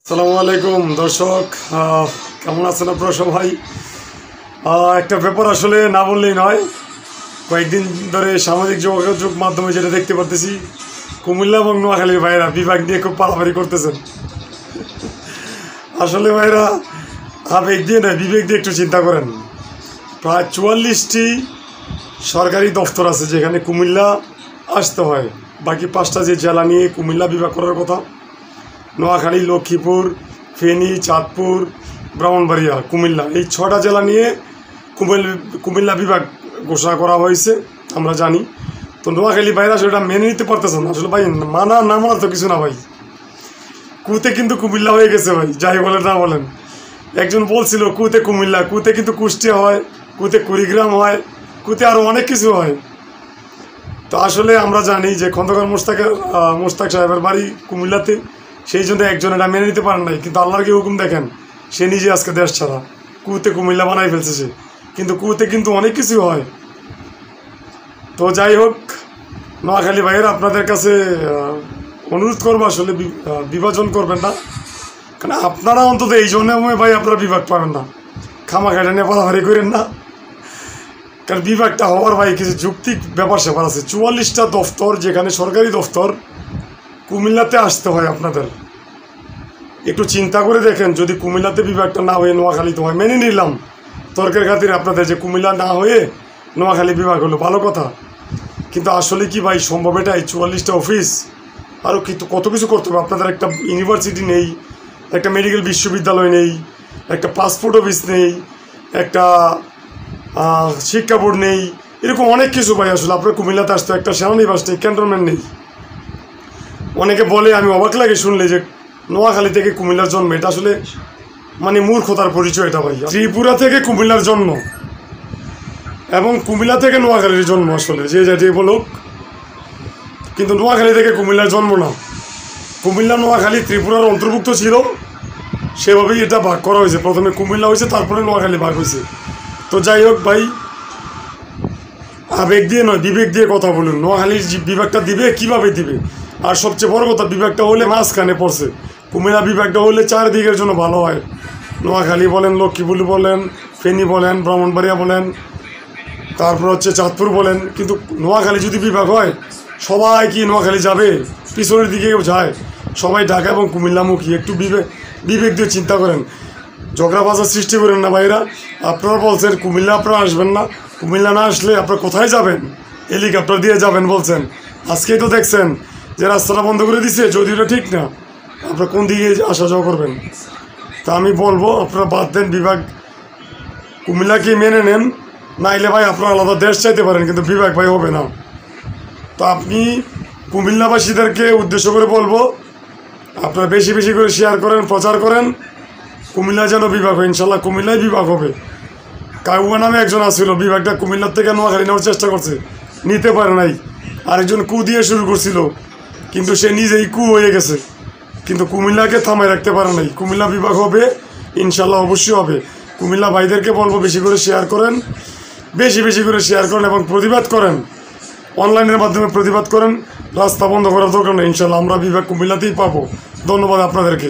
আসসালামু আলাইকুম দর্শক, কেমন আছেন আপনারা সবাই? একটা ব্যাপার আসলে না বললেই নয়। কয়েকদিন ধরে সামাজিক যোগাযোগ মাধ্যমে যেটা দেখতে পারতেছি, কুমিল্লা এবং নোয়াখালীর ভাইরা বিভাগ নিয়ে খুব পালাপালি করতেছেন। আসলে ভাইরা আবেগ দিয়ে নয়, বিবেক দিয়ে একটু চিন্তা করেন। প্রায় 44টি সরকারি দফতর আছে যেখানে কুমিল্লা আসতে হয়। বাকি 5টা যে জেলা নিয়ে কুমিল্লা বিভাগ করার কথা, নোয়াখালী, লক্ষ্মীপুর, ফেনী, চাঁদপুর, ব্রাহ্মণবাড়িয়া, কুমিল্লা, এই 6টা জেলা নিয়ে কুমিল্লা বিভাগ ঘোষণা করা হয়েছে, আমরা জানি। তো নোয়াখালী ভাইরা সেটা মেনে নিতে পারতেছে না। আসলে ভাই মানা না মানার তো কিছু না ভাই, কুতে কিন্তু কুমিল্লা হয়ে গেছে ভাই, যাই বলেন না বলেন। একজন বলছিল কুতে কুমিল্লা, কুতে কিন্তু কুষ্টিয়া হয়, কুতে কুড়িগ্রাম হয়, কুতে আরও অনেক কিছু হয়। তো আসলে আমরা জানি যে খন্দকার মোস্তাক সাহেবের বাড়ি কুমিল্লাতে, সেই জন্য একজন এটা মেনে নিতে পারেন নাই। কিন্তু আল্লাহর কি হুকুম দেখেন, সে নিজে আজকে দেশ ছাড়া, কুতে কুমিল্লা বানাই ফেলছে সে। কিন্তু কুতে কিন্তু অনেক কিছু হয়। তো যাই হোক, নোয়াখালী ভাইয়েরা আপনাদের কাছে অনুরোধ করবো, আসলে বিভাজন করবেন না। কারণ আপনারা অন্তত এই জন্য ভাই আপনারা বিভাগ পাবেন না, খামাখাটা নিয়ে পালাহারি করেন না। কারণ বিভাগটা হওয়ার ভাই কিছু যৌক্তিক ব্যাপার স্যাপার আছে। 44টা দফতর, যেখানে সরকারি দফতর, কুমিল্লাতে আসতে হয় আপনাদের। একটু চিন্তা করে দেখেন, যদি কুমিল্লাতে বিভাগটা না হয়ে নোয়াখালীতে হয়, মেনে নিলাম তর্কের খাতিরে আপনাদের যে কুমিল্লা না হয়ে নোয়াখালী বিভাগ হলো, ভালো কথা। কিন্তু আসলে কি ভাই সম্ভব এটাই? 44টা অফিস, আরও কিন্তু কত কিছু করতে হবে আপনাদের। একটা ইউনিভার্সিটি নেই, একটা মেডিকেল বিশ্ববিদ্যালয় নেই, একটা পাসপোর্ট অফিস নেই, একটা শিক্ষা বোর্ড নেই, এরকম অনেক কিছু ভাই। আসলে আপনার কুমিল্লাতে আসতে একটা সেনানিবাস নেই, ক্যান্টনমেন্ট নেই। অনেকে বলে, আমি অবাক লাগে শুনলে, যে নোয়াখালী থেকে কুমিল্লার জন্ম। এটা আসলে মানে মূর্খতার পরিচয় এটা ভাই। ত্রিপুরা থেকে কুমিল্লার জন্ম এবং কুমিল্লা থেকে নোয়াখালীর জন্ম, আসলে যে যেটি বলুক। কিন্তু নোয়াখালী থেকে কুমিল্লার জন্ম না। কুমিল্লা নোয়াখালী ত্রিপুরার অন্তর্ভুক্ত ছিল, সেভাবেই এটা ভাগ করা হয়েছে। প্রথমে কুমিল্লা হয়েছে, তারপরে নোয়াখালী ভাগ হয়েছে। তো যাই হোক ভাই, আবেগ দিয়ে নয়, বিবেক দিয়ে কথা বলুন। নোয়াখালীর বিভাগটা দিবে, কিভাবে দিবে? আর সবচেয়ে বড় কথা, বিভাগটা হলে মাঝখানে পড়ছে। কুমিল্লা বিভাগটা হলে চারদিকের জন্য ভালো হয়। নোয়াখালী বলেন, লক্ষ্মীপুর বলেন, ফেনী বলেন, ব্রাহ্মণবাড়িয়া বলেন, তারপর হচ্ছে চাঁদপুর বলেন। কিন্তু নোয়াখালী যদি বিভাগ হয়, সবাই কি নোয়াখালী যাবে? পিছনের দিকে যায়, সবাই ঢাকা এবং কুমিল্লামুখী। একটু বিবেক দিয়ে চিন্তা করেন, ঝগড়া বাজার সৃষ্টি করেন না ভাইরা। আপনারা বলছেন কুমিল্লা আপনারা আসবেন না, কুমিল্লা না আসলে আপনারা কোথায় যাবেন? হেলিকপ্টার দিয়ে যাবেন বলছেন। আজকেই তো দেখছেন যে রাস্তাটা বন্ধ করে দিছে, যদিও এটা ঠিক না। আপনারা কোন দিকে আসা যাওয়া করবেন? তা আমি বলবো, আপনারা বাদ দেন বিভাগ, কুমিল্লাকে মেনে নেন। নাইলে ভাই আপনারা আলাদা দেশ চাইতে পারেন, কিন্তু বিভাগ ভাই হবে না। তো আপনি কুমিল্লাবাসীদেরকে উদ্দেশ্য করে বলবো, আপনারা বেশি বেশি করে শেয়ার করেন, প্রচার করেন, কুমিল্লা যেন বিভাগ হয়। ইনশাল্লাহ কুমিল্লায় বিভাগ হবে। কাউয়া নামে একজন আসছিল, বিভাগটা কুমিল্লার থেকে নোয়াখালী নেওয়ার চেষ্টা করছে, নিতে পারে নাই। আরেকজন কু দিয়ে শুরু করছিল, কিন্তু সে নিজেই কু হয়ে গেছে। কিন্তু কুমিল্লাকে থামায় রাখতে পারে নাই। কুমিল্লা বিভাগ হবে ইনশাল্লাহ, অবশ্যই হবে। কুমিল্লা ভাইদেরকে বলবো বেশি করে শেয়ার করেন, বেশি বেশি করে শেয়ার করেন এবং প্রতিবাদ করেন। অনলাইনের মাধ্যমে প্রতিবাদ করেন, রাস্তা বন্ধ করার দরকার নেই। ইনশাল্লাহ আমরা বিভাগ কুমিল্লাতেই পাবো। ধন্যবাদ আপনাদেরকে।